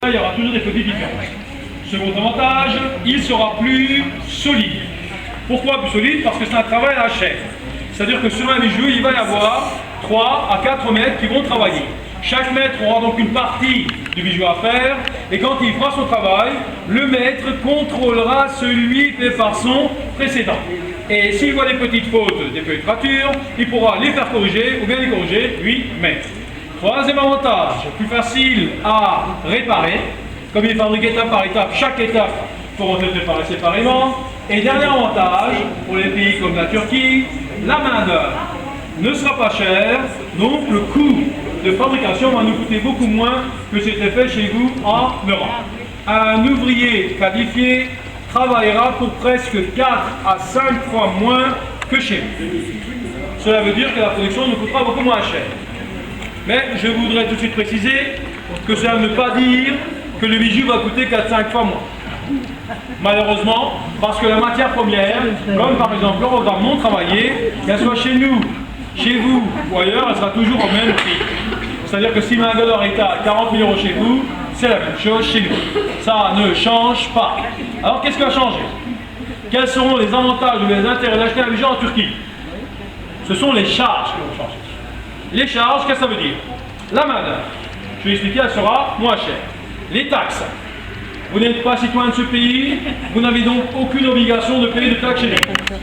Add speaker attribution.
Speaker 1: il y aura toujours des petites différences. Second avantage, il sera plus solide. Pourquoi plus solide? Parce que c'est un travail à la chaîne. C'est-à-dire que sur un bijou, il va y avoir 3 à 4 maîtres qui vont travailler. Chaque maître aura donc une partie du bijou à faire, et quand il fera son travail, le maître contrôlera celui fait par son précédent. Et s'il voit des petites fautes, des petites ratures, il pourra les faire corriger ou bien les corriger lui-même. Troisième avantage, plus facile à réparer. Comme il est fabriqué étape par étape, chaque étape pourra être réparée séparément. Et dernier avantage, pour les pays comme la Turquie, la main-d'œuvre ne sera pas chère, donc le coût de fabrication va nous coûter beaucoup moins que c'était fait chez vous en Europe. Un ouvrier qualifié travaillera pour presque 4 à 5 fois moins que chez vous. Cela veut dire que la production nous coûtera beaucoup moins cher. Mais je voudrais tout de suite préciser que cela ne veut pas dire que le bijou va coûter 4-5 fois moins. Malheureusement, parce que la matière première, comme par exemple le programme non travaillé, qu'elle soit chez nous, chez vous ou ailleurs, elle sera toujours au même prix. C'est-à-dire que si l'un dollar est à 40 000 € chez vous, c'est la même chose chez nous. Ça ne change pas. Alors qu'est-ce qui va changer? Quels seront les avantages ou les intérêts d'acheter un bijou en Turquie? Ce sont les charges qui vont changer. Les charges, qu'est-ce que ça veut dire? La main-d'œuvre, je vais expliquer, elle sera moins chère. Les taxes. Vous n'êtes pas citoyen de ce pays, vous n'avez donc aucune obligation de payer de taxes chez nous.